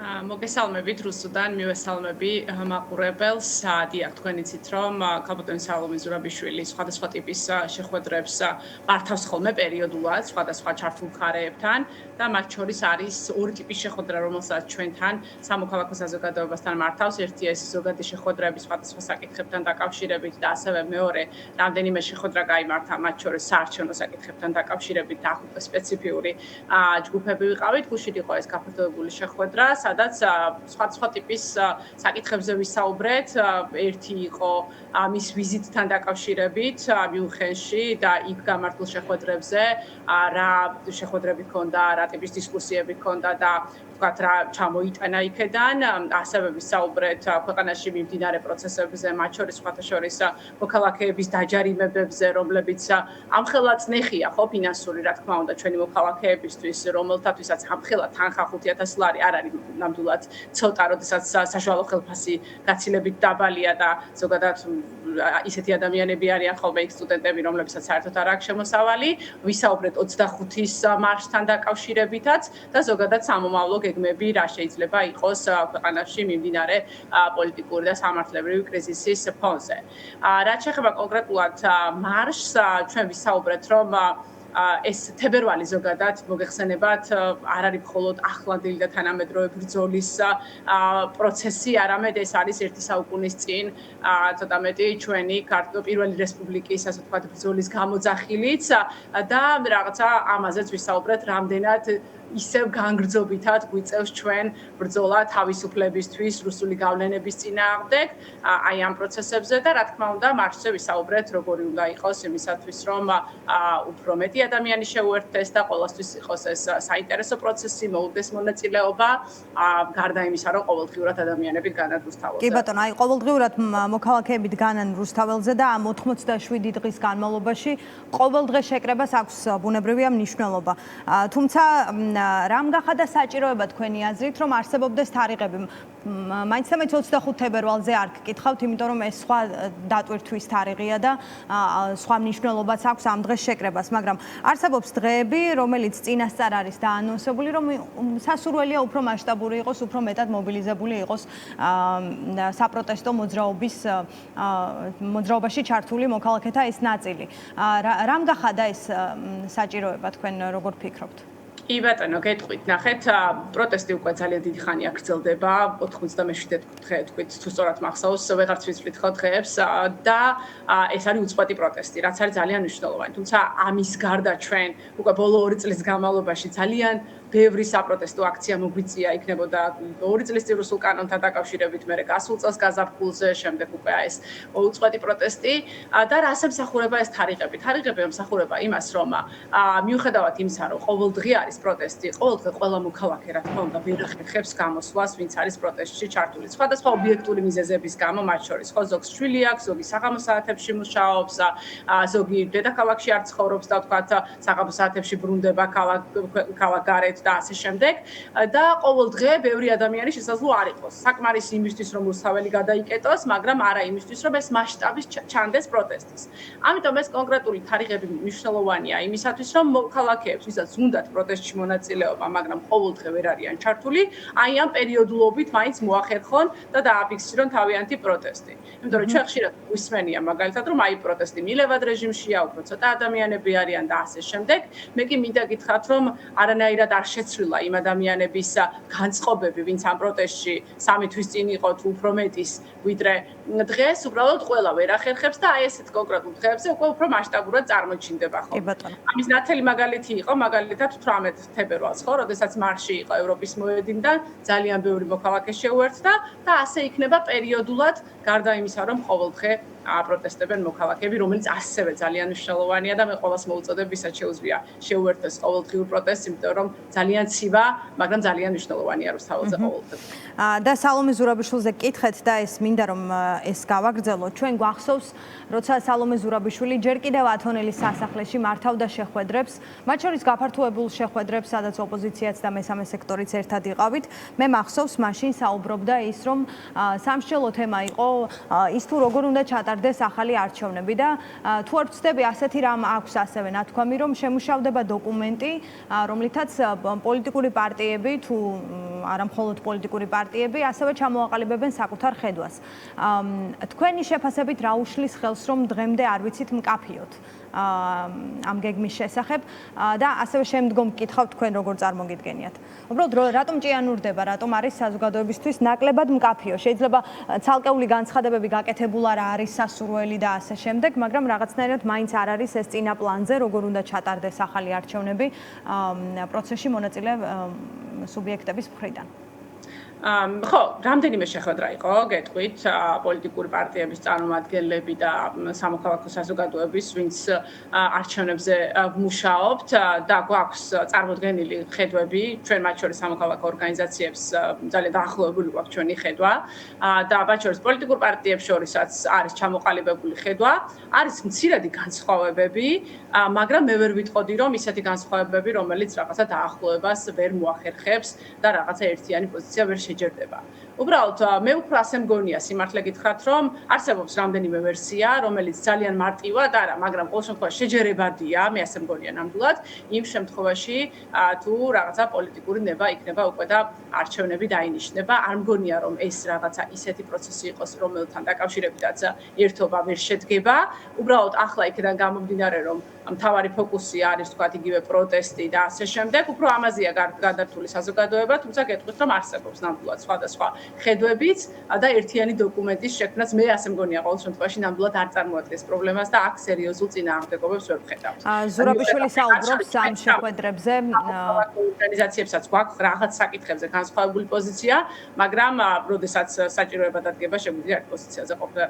მოგესალმებით რუსუდან, მივესალმები მაყურებელს. დიახ, თქვენ იცით, რომ ქალბატონი სალომე ზურაბიშვილი სხვადასხვა ტიპის შეხვედრებს მართავს ხოლმე პერიოდულად სხვადასხვა ჩართულ მხარეებთან და მათ შორის არის ორი ტიპის შეხვედრა, რომელსაც ჩვენთან სამოქალაქო საზოგადოებასთან მართავს. ერთი ეს ზოგადი შეხვედრები სხვადასხვა საკითხებთან დაკავშირებით და ასევე მეორე რამდენიმე შეხვედრა გაიმართა მათ შორის საარჩევნო საკითხებთან დაკავშირებით და სპეციფიური ჯგუფები ვიყავით. გუშინ იყო ეს გაფართოებული შეხვედრა, სადაც სხვადასხვა ტიპის საკითხებზე ვისაუბრეთ. ერთი იყო მის ვიზიტთან დაკავშირებით მიუნხენში და იქ გამართულ შეხვედრებზე, რა შეხვედრები ჰქონდა, რა ტიპის დისკუსიები ჰქონდა და ვთქვათ რა ჩამოიტანა იქედან. ასევე ვისაუბრეთ ქვეყანაში მიმდინარე პროცესებზე, მათ შორის სხვათა შორის მოქალაქეების დაჯარიმებებზე, რომლებიც ამხელა წნეხია ხო ფინანსური, რა თქმა უნდა, ჩვენი მოქალაქეებისთვის, რომელთათვისაც ამხელა თანხა 5,000 ლარი არ არის ნამდვილად ცოტა, როდესაც საშუალო ხელფასი გაცილებით დაბალია და ზოგადად ისეთი ადამიანები არიან ხოლმე იქ სტუდენტები, რომლებსაც საერთოდ არ აქვს შემოსავალი. ვისაუბრეთ 25-ის მარშთან დაკავშირებითაც და ზოგადად სამომავლო გეგმები რა შეიძლება იყოს ქვეყანაში მიმდინარე პოლიტიკური და სამართლებრივი კრიზისის ფონზე. რაც შეეხება კონკრეტულად მარშს, ჩვენ ვისაუბრეთ, რომ ეს თებერვალი ზოგადად მოგეხსენებათ არ არის მხოლოდ ახლანდელი და თანამედროვე ბრძოლის პროცესი, არამედ ეს არის ერთი საუკუნის წინ ცოტა მეტი ჩვენი პირველი რესპუბლიკის, ასე ვთქვათ, ბრძოლის გამოძახილიც და რაღაცა ამაზეც ვისაუბრეთ, რამდენად ისევ განგრძობითად გვიწევს ჩვენ ბრძოლა თავისუფლებისთვის, რუსული გავლენების წინააღმდეგ, აი ამ პროცესებზე და რა თქმა უნდა, მარშზე ვისაუბრეთ, როგორი უნდა იყოს იმისათვის, რომ უფრო მეტი ადამიანი შეუერთდეს და ყველასთვის იყოს ეს საინტერესო პროცესი, მოუწდეს მონაწილეობა, გარდა იმისა, რომ ყოველდღიურად ადამიანები განან რუსთაველზე. კი ბატონო, აი ყოველდღიურად მოქალაქეებით განან რუსთაველზე და ამ 87 დღის განმავლობაში ყოველდღე შეკრებას აქვს ბუნებრივია მნიშვნელობა. თუმცა რამ გახადა საჭიროება თქვენი აზრით, რომ არსებობდეს თარიღები? მაინც და მაინც 25 თებერვალზე არ გკითხავთ, იმიტომ რომ ეს სხვა დატვირთვის თარიღია და სხვა მნიშვნელობაც აქვს ამ დღეს შეკრებას, მაგრამ არსებობს დღეები, რომელიც წინასწარ არის დაანონსებული, რომ სასურველია უფრო მასშტაბური იყოს, უფრო მეტად მობილიზებული იყოს საპროტესტო მოძრაობაში ჩართული მოქალაქეთა ეს ნაწილი. რამ გახადა ეს საჭიროება, თქვენ როგორ ფიქრობთ? კი ბატონო, გეტყვით, ნახეთ, პროტესტი უკვე ძალიან დიდი ხანია გრძელდება, 97 დღე თქვით, თუ სწორად მახსოვს, ვეღარც ვიცვლით ხო დღეებს და ეს არის უწყვეტი პროტესტი, რაც არის ძალიან მნიშვნელოვანი. თუმცა ამის გარდა ჩვენ უკვე ბოლო 2 წლის განმავლობაში ძალიან ბევრი საპროტესტო აქცია მოგვიწია, იქნებოდა 2 წლის წინ რუსულ კანონთან დაკავშირებით, მერე გასულ წელს გაზაფხულზე, შემდეგ უკვე ეს უწყვეტი პროტესტი და რას ემსახურება ეს თარიღები? თარიღები ემსახურება იმას, რომ მიუხედავად იმისა, რომ ყოველდღე არის პროტესტი, ყოველდღე ყველა მოქალაქე რა თქმა უნდა ვერ ახერხებს გამოსვლას, ვინც არის პროტესტში ჩართული. სხვადასხვა ობიექტური მიზეზების გამო, მათ შორის ხო ზოგს შვილი აქვს, ზოგი საღამო საათებში მუშაობს, ზოგი დედაქალაქში არ ცხოვრობს და ვთქვათ, საღამო საათებში ბრუნდება ქალაქგარეთ და ასე შემდეგ და ყოველდღე ბევრი ადამიანი შესაძლოა არ იყოს. საკმარისი იმისთვის, რომ რუსთაველი გადაიკეტოს, მაგრამ არა იმისთვის, რომ ეს მასშტაბის ჩანდეს პროტესტის. ამიტომ ეს კონკრეტული თარიღები მნიშვნელოვანია იმისათვის, რომ მოქალაქეებს, ვისაც უნდათ პროტესტში მონაწილეობა, მაგრამ ყოველდღე ვერ არიან ჩართული, აი ამ პერიოდულობით მაინც მოახერხონ და დააფიქსირონ თავიანთი პროტესტი. იმიტომ რომ ჩვენ ხშირად ვისმენია მაგალითად, რომ აი პროტესტი მილევად რეჟიმშია, უფრო ცოტა ადამიანები არიან და ასე შემდეგ. მე კი მინდა გითხრათ, რომ არანაირად არ შეცვლილა იმ ადამიანების განწყობები, ვინც ამ პროტესტში 3 თვის წინ იყო თუ უფრო მეტის, ვიდრე დღეს უბრალოდ ყველა ვერ ახერხებს და აი ესეთ კონკრეტულ დღეებზე უკვე უფრო მასშტაბურად წარმოჩინდება ხო. ამის ნათელი მაგალითი იყო მაგალითად 18 თებერვალს ხო, როდესაც მარში იყო ევროპის მოედნიდან, ძალიან ბევრი მოქალაქე შეუერთდა და ასე იქნება პერიოდულად, გარდა იმისა, რომ ყოველდღე პროტესტებენ მოქალაქეები, რომელიც ასევე ძალიან მნიშვნელოვანია და მე ყველას მოუწოდებ, ვისაც შეუძლია შეუერთდეს ყოველდღიურ პროტესტს, იმიტომ რომ ძალიან ცივა, მაგრამ ძალიან მნიშვნელოვანია რუსთაველზე ყოველდღე. და სალომე ზურაბიშვილზე გკითხეთ და ეს მინდა რომ ეს გავაგრძელოთ. ჩვენ გვახსოვს, როცა სალომე ზურაბიშვილი ჯერ კიდევ ათონელის სასახლეში მართავდა შეხვედრებს, მათ შორის გაფართოებულ შეხვედრებს, სადაც ოპოზიციაც და მესამე სექტორიც ერთად იყავით. მე მახსოვს, მაშინ საუბრობდა ის, რომ სამსჯელო თემა იყო ის თუ როგორ უნდა ჩატარდეს ჩატარდეს ახალი არჩევნები და თუ არ ვცდები ასეთი რამ აქვს ასევე ნათქვამი რომ შემუშავდება დოკუმენტი რომლითაც პოლიტიკური პარტიები თუ არა მხოლოდ პოლიტიკური პარტიები ასევე ჩამოაყალიბებენ საკუთარ ხედვას. თქვენი შეფასებით რა უშლის ხელს რომ დღემდე არ ვიცით მკაფიოთ ამ გეგმის შესახებ და ასევე შემდგომ გკითხავთ თქვენ როგორ წარმოგიდგენიათ. უბრალოდ რატომ ჭიანურდება, რატომ არის საზოგადოებისთვის ნაკლებად მკაფიო? შეიძლება ცალკეული განცხადებები გაკეთებულა რა არის სასურველი და ასე შემდეგ, მაგრამ რაღაცნაირად მაინც არ არის ეს წინა პლანზე, როგორ უნდა ჩატარდეს ახალი არჩევნები პროცესში მონაწილე სუბიექტების მხრიდან. ხო, რამდენიმე შეხვედრა იყო, გეტყვით, პოლიტიკური პარტიების წარმომადგენლები და სამოქალაქო საზოგადოების, ვინც არჩევნებზე მუშაობთ და გვაქვს წარმოდგენილი ხედვები, ჩვენ მათ შორის სამოქალაქო ორგანიზაციებს ძალიან დაახლოებული გვაქვს ჩვენი ხედვა და მათ შორის პოლიტიკურ პარტიებს შორისაც არის ჩამოყალიბებული ხედვა, არის მცირედი განსხვავებები, მაგრამ მე ვერ ვიტყოდი, რომ ისეთი განსხვავებები, რომელიც რაღაცა დაახლოებას ვერ მოახერხებს და რაღაცა ერთიანი პოზიცია ვერ შეჯერდება. უბრალოდ მე უფრო ასე მგონია სიმართლე გითხრათ, რომ არსებობს რამდენიმე ვერსია, რომელიც ძალიან მარტივად არა, მაგრამ ყოველ შემთხვევაში შეჯერებადია, მე ასე მგონია ნამდვილად, იმ შემთხვევაში თუ რაღაცა პოლიტიკური ნება იქნება უკვე და არჩევნები დაინიშნება, არ მგონია რომ ეს რაღაცა ისეთი პროცესი იყოს, რომელთან დაკავშირებითაც ერთობა ვერ შედგება. უბრალოდ ახლა იქიდან გამომდინარე, რომ მთავარი ფოკუსი არის თქვათ იგივე პროტესტი და ასე შემდეგ, უფრო ამაზეა გადართული საზოგადოება, თუმცა გეტყვით რომ არსებობს ნამდვილად სხვადასხვა ხედვებიც და ერთიანი დოკუმენტის შექმნაც მე ასე მგონია ყოველ შემთხვევაში ნამდვილად არ წარმოადგენს პრობლემას და აქ სერიოზულ წინააღმდეგობებს ვერ ვხედავთ. ზურაბიშვილი საუბრობს ამ შეხვედრებზე. ორგანიზაციებსაც გვაქვს რაღაც საკითხებზე განსხვავებული პოზიცია, მაგრამ როდესაც საჭიროება დადგება, შეგვიძლია ერთ პოზიციაზე ყოფნა.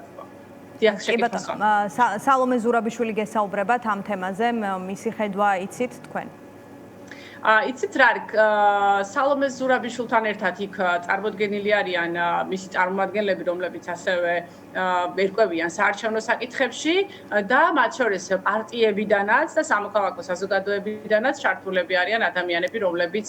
სალომე ზურაბიშვილი გესაუბრებათ ამ თემაზე, მისი ხედვა იცით თქვენ? იცით რა არის, სალომე ზურაბიშვილთან ერთად იქ წარმოდგენილი არიან მისი წარმომადგენლები, რომლებიც ასევე ერკვევიან საარჩევნო საკითხებში და მათ შორის პარტიებიდანაც და სამოქალაქო საზოგადოებიდანაც ჩართულები არიან ადამიანები, რომლებიც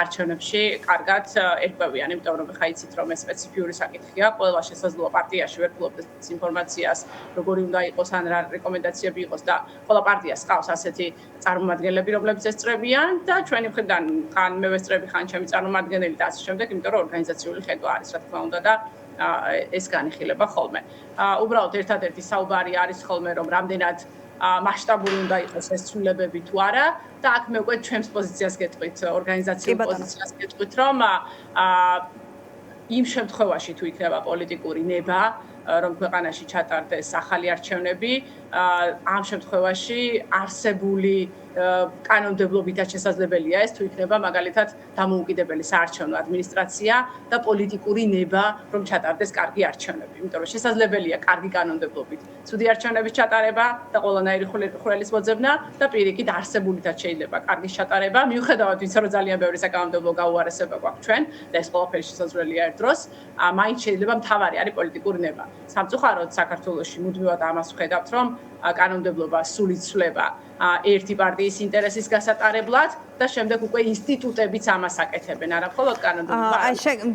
არჩევნებში კარგად ერკვევიან, იმიტომ რომ ხა იცით რომ ეს სპეციფიური საკითხია, ყველა შესაძლოა პარტიაში ვერ ფლობდეს ინფორმაციას, როგორი უნდა იყოს ან რა რეკომენდაციები იყოს და ყველა პარტიას ყავს ასეთი წარმომადგენლები, რომლებიც ესწრებიან და ჩვენი მხრიდან ხან მე ვესწრები, ხან ჩემი წარმომადგენელი და ასე შემდეგ, იმიტომ რომ ორგანიზაციული ხედვა არის, რა თქმა უნდა და ეს განიხილება ხოლმე. უბრალოდ ერთადერთი საუბარი არის ხოლმე, რომ რამდენად მასშტაბური უნდა იყოს ეს ცვლილებები თუ არა და აქ მე უკვე ჩვენს პოზიციას გეტყვით, ორგანიზაციულ პოზიციას გეტყვით, რომ იმ შემთხვევაში თუ იქნება პოლიტიკური ნება, რომ ქვეყანაში ჩატარდეს ახალი არჩევნები, ამ შემთხვევაში არსებული კანონმდებლობითაც შესაძლებელია ეს თუ იქნება მაგალითად დამოუკიდებელი საარჩევნო ადმინისტრაცია და პოლიტიკური ნება რომ ჩატარდეს კარგი არჩევნები. იმიტომ რომ შესაძლებელია კარგი კანონმდებლობით ცუდი არჩევნების ჩატარება და ყველანაირი ხვრელის მოძებნა და პირიქით არსებულითაც შეიძლება კარგის ჩატარება. მიუხედავად იმისა, რომ ძალიან ბევრი საკანონმდებლო გაუარესება გვაქვს ჩვენ და ეს ყველაფერი შესაძლებელია ერთ დროს, მაინც შეიძლება მთავარი არის პოლიტიკური ნება. სამწუხაროდ საქართველოში მუდმივად ამას ვხედავთ, რომ კანონმდებლობა სულ იცვლება ერთი პარტიის ინტერესის გასატარებლად და შემდეგ უკვე ინსტიტუტებიც ამას აკეთებენ, არა მხოლოდ კანონმდებლობა.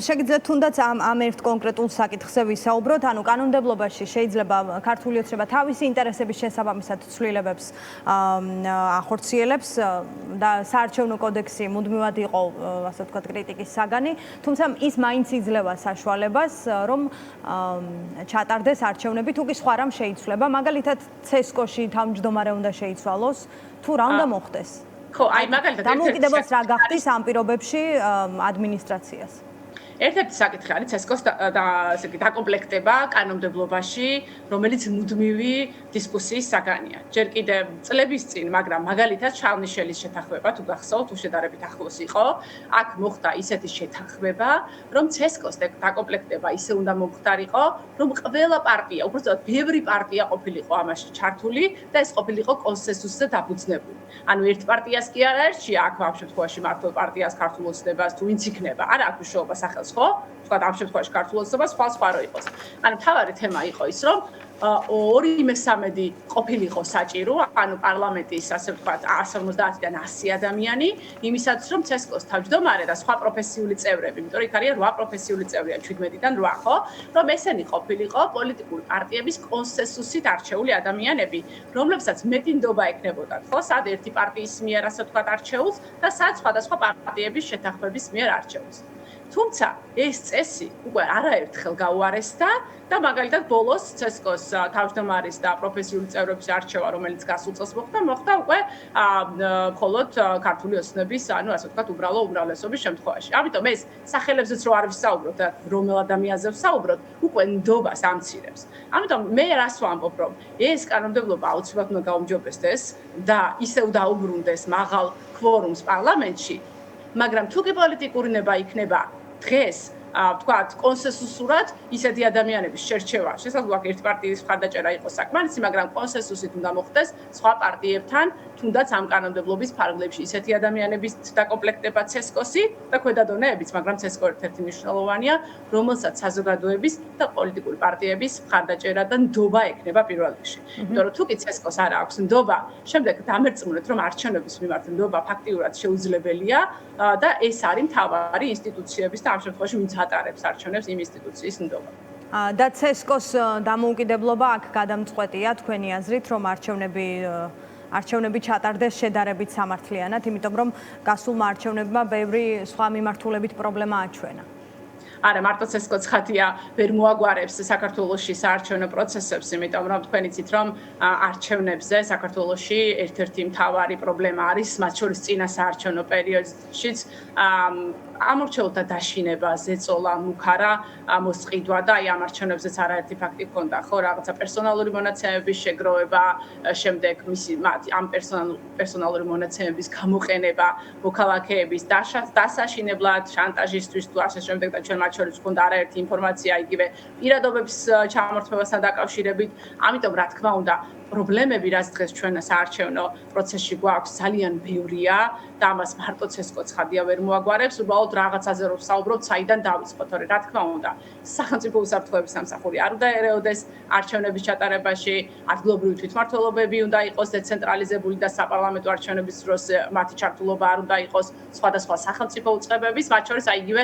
შეგიძლიათ თუნდაც ამ ერთ კონკრეტულ საკითხზე ვისაუბროთ, ანუ კანონმდებლობაში შეიძლება ქართული ოცნება თავისი ინტერესების შესაბამისად ცვლილებებს ახორციელებს და საარჩევნო კოდექსი მუდმივად იყო, ასე ვთქვათ, კრიტიკის საგანი, თუმცა ის მაინც იძლევა საშუალებას, რომ ჩატარდეს არჩევნები, თუ კი სხვა რამ შეიცვლება, მაგალითად ცესკოში თავმჯდომარე უნდა შეიცვალოს, თუ რა უნდა მოხდეს? ხო, აი მაგალითად დამოუკიდებლად რა გახდის ამ პირობებში ადმინისტრაციას? ერთ-ერთი საკითხი არის ცესკოს დაკომპლექტება კანონმდებლობაში, რომელიც მუდმივი დისკუსიის საგანია. ჯერ კიდე წლების წინ, მაგრამ მაგალითად შალნიშელის შეთანხმება თუ გახსოვთ, უშედარებით ახლოს იყო, აქ მოხდა ისეთი შეთანხმება, რომ ცესკოს დაკომპლექტება ისე უნდა მომხდარიყო, რომ ყველა პარტია, უბრალოდ ბევრი პარტია ყოფილიყო ამაში ჩართული და ეს ყოფილიყო კონსენსუსზე დაფუძნებული. ანუ ერთ პარტიას კი არ აერჩია, აქ ამ შემთხვევაში მართლ პარტიას ქართულ ოცნებას თუ ვინც იქნება, არა აქვს მნიშვნელობა სახელს ხო? თქვა ამ შემთხვევაში ქართულ ოცნებას სხვა რო იყოს. ანუ თავარი თემა იყო ის, რომ 2/3 ყოფილიყო საჭირო, ანუ პარლამენტის ასე ვთქვათ 150-დან 100 ადამიანი, იმისაც რომ CESCO-ს თავმჯდომარე და სხვა პროფესიული წევრები, იმიტომ რომ იქ არიან 8 პროფესიული წევრია 17-დან 8, ხო? რომ ესენი ყოფილიყო პოლიტიკური პარტიების კონსენსუსით არჩეული ადამიანები, რომლებსაც მეტინდობა ექნებოდათ, ხო? სად ერთი პარტიის მიერ ასე ვთქვათ არჩეულს და სად სხვადასხვა პარტიების შეთანხმების მიერ არჩეულს. თუმცა ეს წესი უკვე არაერთხელ გაუარესდა და მაგალითად ბოლოს CESCO-ს თავმჯდომარის და პროფესიული წევრების არჩევა, რომელიც გასულ წელს მოხდა უკვე მხოლოდ ქართული ოცნების, ანუ ასე ვთქვათ, უბრალო უმრავლესობის შემთხვევაში. ამიტომ ეს სახელებზეც რო არ ვისაუბროთ და რომელ ადამიანზე ვსაუბროთ, უკვე ნდობას ამცირებს. ამიტომ მე რას ვამბობ, რომ ეს კანონმდებლობა აუცილებლად უნდა გაუმჯობესდეს და ისევ დაუბრუნდეს მაღალ კვორუმს პარლამენტში, მაგრამ თუ კი პოლიტიკური ნება იქნება დღეს ვთქვათ, კონსენსუსურად ისეთი ადამიანების შერჩევა, შესაძლოა ერთი პარტიის მხარდაჭერა იყოს საკმარისი, მაგრამ კონსენსუსით უნდა მოხდეს სხვა პარტიებთან, თუნდაც ამ კანონმდებლობის ფარგლებში ისეთი ადამიანების დაკომპლექტება CESCO-სი და ქვედა დონეებიც, მაგრამ CESCO ერთ-ერთი მნიშვნელოვანია, რომელსაც საზოგადოების და პოლიტიკური პარტიების მხარდაჭერა და ნდობა ექნება პირველ რიგში. იმიტომ რომ თუ კი CESCO-ს არ აქვს ნდობა, შემდეგ დამერწმუნეთ, რომ არჩევნების მიმართ ნდობა ფაქტიურად შეუძლებელია და ეს არის მთავარი ინსტიტუციების და ამ შემთხვევაში ვინც ატარებს არჩევნებს იმ ინსტიტუციის ნდობა. და CESCO-ს დამოუკიდებლობა აქ გადამწყვეტია თქვენი აზრით, რომ არჩევნები ჩატარდეს შედარებით სამართლიანად, იმიტომ რომ გასულმა არჩევნებმა ბევრი სხვა მიმართულებით პრობლემა აჩვენა. არა, მარტო CESCO ცხადია ვერ მოაგვარებს საქართველოში საარჩევნო პროცესებს, იმიტომ რომ თქვენ იცით, რომ არჩევნებზე საქართველოში ერთ-ერთი მთავარი პრობლემა არის, მათ შორის წინა საარჩევნო პერიოდშიც ამორჩეულთა დაშინება, ზეწოლა, მუქარა, მოსყიდვა და აი ამ არჩევნებზეც არაერთი ფაქტი ჰქონდა, ხო, რაღაცა პერსონალური მონაცემების შეგროვება, შემდეგ ამ პერსონალური მონაცემების გამოყენება, მოქალაქეების დასაშინებლად, შანტაჟისთვის თუ ასე შემდეგ და ჩვენ მათ შორის ჰქონდა არაერთი ინფორმაცია იგივე პირადობების ჩამორთმევასთან დაკავშირებით, ამიტომ რა თქმა უნდა პრობლემები, რაც დღეს ჩვენ საარჩევნო პროცესში გვაქვს, ძალიან ბევრია და ამას მარტო CESCO ცხადია ვერ მოაგვარებს, უბრალოდ რაღაცაზე რომ ვსაუბრობთ, საიდან დავიწყოთ, თორე რა თქმა უნდა, სახელმწიფო უსაფრთხოების სამსახური არ უნდა ერეოდეს არჩევნების ჩატარებაში, ადგილობრივი თვითმმართველობები უნდა იყოს დეცენტრალიზებული და საპარლამენტო არჩევნების დროს მათი ჩართულობა არ უნდა იყოს სხვადასხვა სახელმწიფო უწყებების, მათ შორის აი იგივე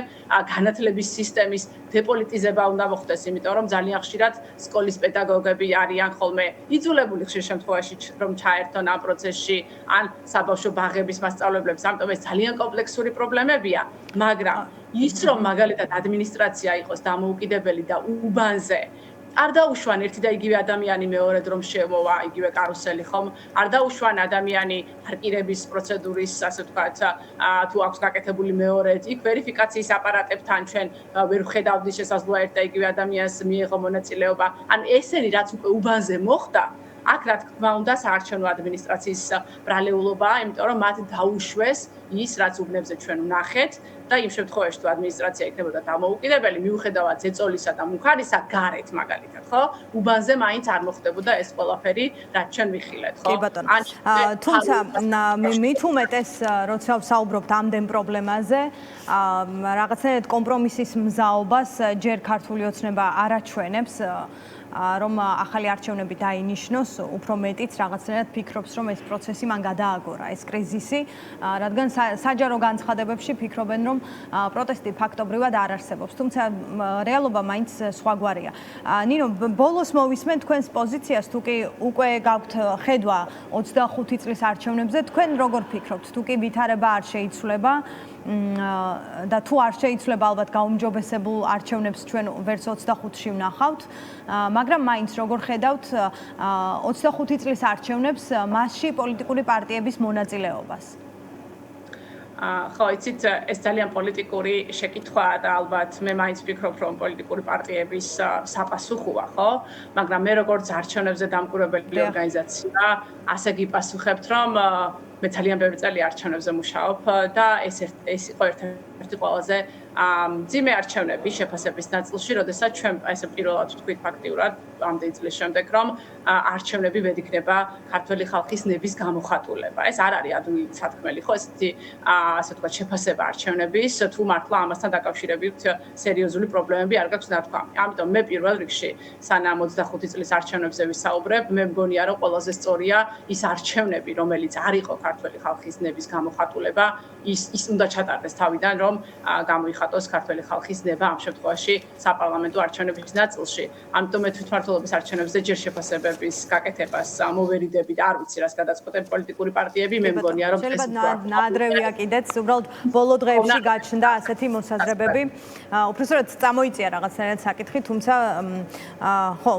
განათლების სისტემის დეპოლიტიზება უნდა მოხდეს, იმიტომ რომ ძალიან ხშირად სკოლის პედაგოგები არიან ხოლმე იძულებული ხშირ შემთხვევაში რომ ჩაერთონ ამ პროცესში ან საბავშვო ბაღების მასწავლებლებს, ამიტომ ეს ძალიან კომპლექსური პრობლემებია, მაგრამ ის რომ მაგალითად ადმინისტრაცია იყოს დამოუკიდებელი და უბანზე არ დაუშვან ერთი და იგივე ადამიანი მეორედ რომ შემოვა იგივე კარუსელი ხომ არ დაუშვან ადამიანი პარკირების პროცედურის ასე ვთქვათ თუ აქვს გაკეთებული მეორედ იქ ვერიფიკაციის აპარატებთან ჩვენ ვერ ვხედავთ შესაძლოა ერთ და იგივე ადამიანს მიიღო მონაწილეობა ან ესენი რაც უკვე უბანზე მოხდა აქ რა თქმა უნდა საარჩევნო ადმინისტრაციის ბრალეულობაა, იმიტომ რომ მათ დაუშვეს ის რაც უბნებზე ჩვენ ვნახეთ და იმ შემთხვევაში თუ ადმინისტრაცია იქნებოდა დამოუკიდებელი, მიუხედავად ზეწოლისა და მუქარისა გარეთ მაგალითად, ხო? უბანზე მაინც არ მოხდებოდა ეს ყველაფერი, რაც ჩვენ ვიხილეთ, ხო? კი ბატონო. თუმცა მით უმეტეს როცა ვსაუბრობთ ამდენ პრობლემაზე, რაღაცნაირად კომპრომისის მზაობას ჯერ ქართული ოცნება არ აჩვენებს. რომ ახალი არჩევნები დაინიშნოს, უფრო მეტიც რაღაცნაირად ფიქრობს, რომ ეს პროცესი მან გადააგორა, ეს კრიზისი, რადგან საჯარო განცხადებებში ფიქრობენ, რომ პროტესტი ფაქტობრივად არ არსებობს, თუმცა რეალობა მაინც სხვაგვარია. ნინო, ბოლოს მოვისმენ თქვენს პოზიციას, თუ კი უკვე გაქვთ ხედვა 25 წლის არჩევნებზე, თქვენ როგორ ფიქრობთ, თუ კი ვითარება არ შეიცვლება და თუ არ შეიცვლება ალბათ გაუმჯობესებულ არჩევნებს ჩვენ ვერც 25-ში ვნახავთ, მაგრამ მაინც როგორ ხედავთ 25 წლის არჩევნებს, მასში პოლიტიკური პარტიების მონაწილეობას? ხო, იცით, ეს ძალიან პოლიტიკური შეკითხვაა და ალბათ მე მაინც ვფიქრობ, რომ პოლიტიკური პარტიების საპასუხოა, ხო? მაგრამ მე როგორც არჩევნებზე დამკვირვებელი ორგანიზაცია, ასე გიპასუხებთ, რომ მე ძალიან ბევრი წელი არჩევნებზე მუშაობ და ეს იყო ერთ-ერთი ყველაზე მძიმე არჩევნების შეფასების ნაწილში, როდესაც ჩვენ ესე პირველად ვთქვით ფაქტიურად ამდენი წლის შემდეგ, რომ არჩევნები ვედგინება ქართველი ხალხის ნების გამოხატულება. ეს არ არის ადმინისტრაციული, ხო, ესეთი ასე ვთქვათ შეფასება არჩევნების, თუ მართლა ამასთან დაკავშირებით სერიოზული პრობლემები არ გაქვს ნათქვამი. ამიტომ მე პირველ რიგში სანამ 25 წლის არჩევნებზე ვისაუბრებ, მე მგონია რომ ყველაზე სწორია ის არჩევნები, რომელიც არ იყო ქართველი ხალხის ნების გამოხატულება, ის უნდა ჩატარდეს თავიდან, რომ გამოიხატოს ქართველი ხალხის ნება ამ შემთხვევაში საპარლამენტო არჩევნების ნაწილში. ამიტომ მე თვითმმართველობის არჩევნებზე ჯერ შეფასებების გაკეთებას მოვერიდები და არ ვიცი რას გადაწყვეტენ პოლიტიკური პარტიები, მე მგონია რომ შეიძლება ნაადრევია კიდეც, უბრალოდ ბოლო დღეებში გაჩნდა ასეთი მოსაზრებები. უბრალოდ წამოიწია რაღაცნაირად საკითხი, თუმცა ხო,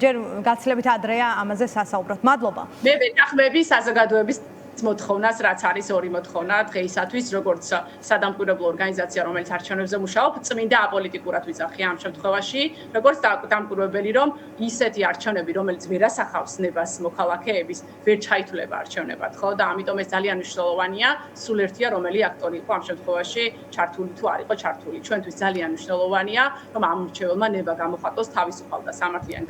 ჯერ გაცილებით ადრეა ამაზე სასაუბროთ. მადლობა. მე ვეთანხმები საზოგადოების მოთხოვნას, რაც არის ორი მოთხოვნა დღეისათვის, როგორც სადამკვირვებლო ორგანიზაცია, რომელიც არჩევნებზე მუშაობს, წმინდა აპოლიტიკურად ვიძახია ამ შემთხვევაში, როგორც დამკვირვებელი, რომ ისეთი არჩევნები, რომელიც ვერ ასახავს ნებას მოქალაქეების, ვერ ჩაითვლება არჩევნებად, ხო? და ამიტომ ეს ძალიან მნიშვნელოვანია, სულ ერთია, რომელი აქტორი იყო ამ შემთხვევაში ჩართული თუ არ იყო ჩართული. ჩვენთვის ძალიან მნიშვნელოვანია, რომ ამ მრჩეველმა ნება გამოხატოს თავისუფალ და სამართლიან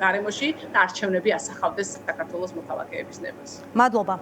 გარემოში და არჩევნები ასახავდეს საქართველოს მოქალაქეების ნებას. მადლობა.